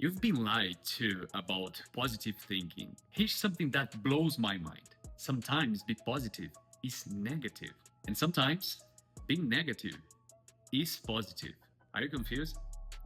You've been lied to about positive thinking. Here's something that blows my mind. Sometimes being positive is negative, and sometimes being negative is positive. Are you confused?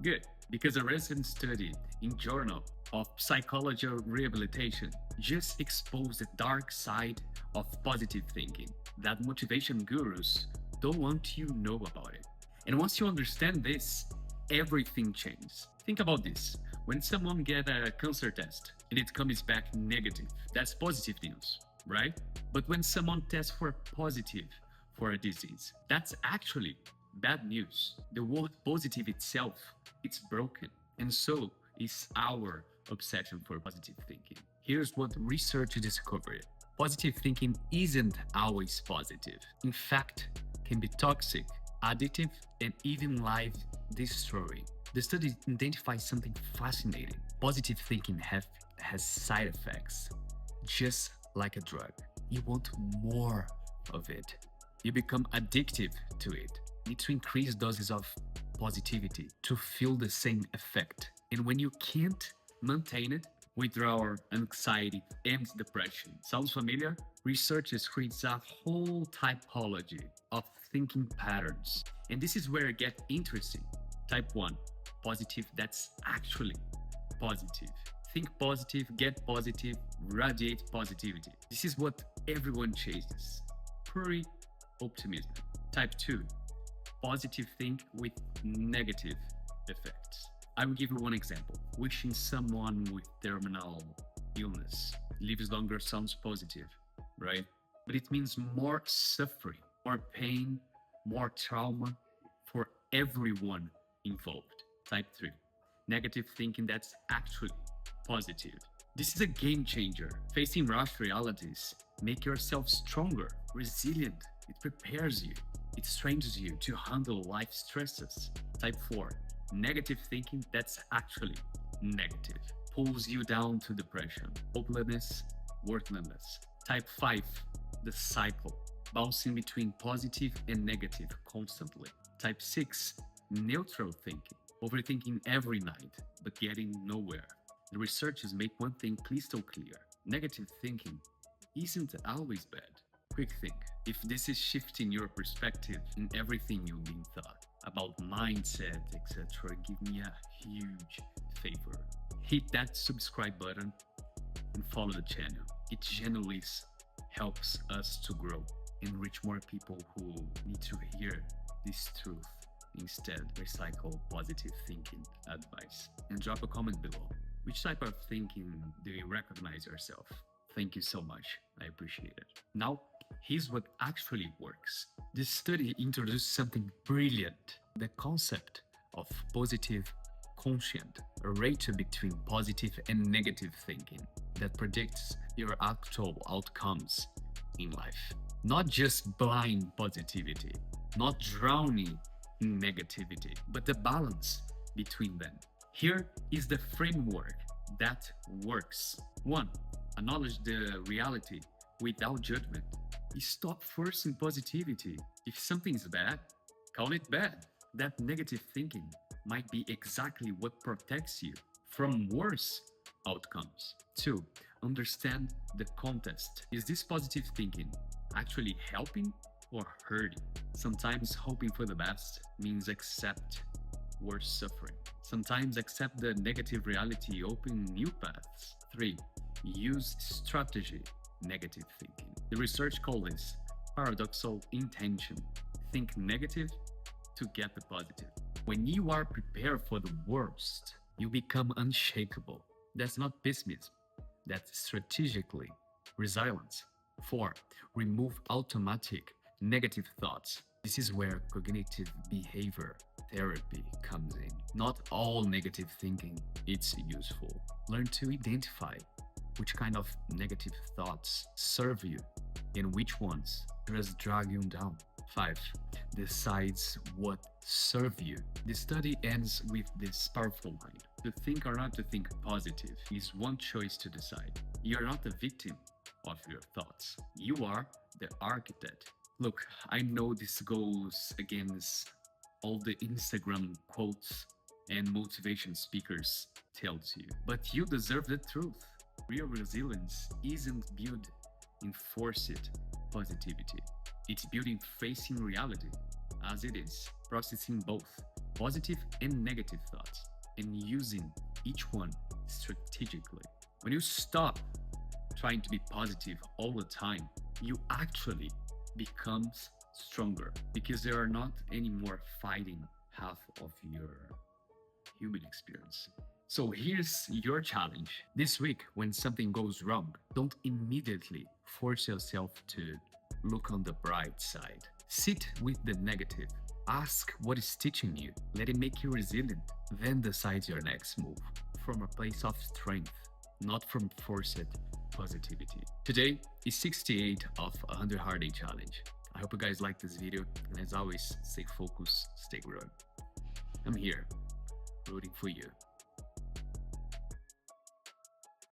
Good, because a recent study in Journal of Psychological Rehabilitation just exposed the dark side of positive thinking that motivation gurus don't want you to know about it. And once you understand this, everything changes. Think about this. When someone gets a cancer test and it comes back negative, that's positive news, right? But when someone tests for positive for a disease, that's actually bad news. The word positive itself, it's broken. And so is our obsession for positive thinking. Here's what research discovered. Positive thinking isn't always positive. In fact, can be toxic, addictive, and even life-destroying. The study identifies something fascinating. Positive thinking has side effects, just like a drug. You want more of it. You become addictive to it. You need to increase doses of positivity to feel the same effect. And when you can't maintain it, withdrawal, anxiety, and depression. Sounds familiar? Researchers create a whole typology of thinking patterns. And this is where it gets interesting. Type 1, positive that's actually positive. Think positive, get positive, radiate positivity. This is what everyone chases. Pure optimism. Type 2, positive think with negative effects. I will give you one example. Wishing someone with terminal illness lives longer sounds positive, right? But it means more suffering, more pain, more trauma for everyone involved. Type 3, negative thinking that's actually positive. This is a game changer. Facing harsh realities make yourself stronger, resilient. It prepares you. It strengthens you to handle life stresses. Type 4, negative thinking that's actually negative. Pulls you down to depression, hopelessness, worthlessness. Type 5, the cycle, bouncing between positive and negative constantly. Type 6, neutral thinking, overthinking every night, but getting nowhere. The researchers make one thing crystal clear. Negative thinking isn't always bad. Quick think. If this is shifting your perspective in everything you've been taught about mindset, etc., give me a huge favor. Hit that subscribe button and follow the channel. It genuinely helps us to grow and reach more people who need to hear this truth. Instead, recycle positive thinking advice. And drop a comment below. Which type of thinking do you recognize yourself? Thank you so much. I appreciate it. Now, here's what actually works. This study introduced something brilliant. The concept of positive quotient, a ratio between positive and negative thinking that predicts your actual outcomes in life. Not just blind positivity, not drowning in negativity, but the balance between them. Here is the framework that works. 1. Acknowledge the reality without judgment. You stop forcing positivity. If something is bad, call it bad. That negative thinking might be exactly what protects you from worse outcomes. 2. Understand the context. Is this positive thinking actually helping or hurting? Sometimes hoping for the best means accept worse suffering. Sometimes accept the negative reality, open new paths. 3. Use strategy, negative thinking. The research calls this paradoxical intention. Think negative to get the positive. When you are prepared for the worst, you become unshakable. That's not pessimism. That's strategically resilience. 4. Remove automatic negative thoughts. This is where cognitive behavior therapy comes in. Not all negative thinking is useful. Learn to identify which kind of negative thoughts serve you and which ones just drag you down. 5. Decides what serve you. The study ends with this powerful line. To think or not to think positive is one choice to decide. You're not the victim of your thoughts. You are the architect. Look, I know this goes against all the Instagram quotes and motivation speakers tells you. But you deserve the truth. Real resilience isn't built in forced positivity. It's built in facing reality as it is, processing both positive and negative thoughts, and using each one strategically. When you stop trying to be positive all the time, you actually becomes stronger because there are not anymore fighting half of your human experience. So here's your challenge. This week, when something goes wrong, don't immediately force yourself to look on the bright side. Sit with the negative. Ask what is teaching you. Let it make you resilient. Then decide your next move from a place of strength, not from forced positivity. Today is 68 of 100 Hard Day Challenge. I hope you guys like this video, and as always, stay focused, stay growing. I'm here, rooting for you.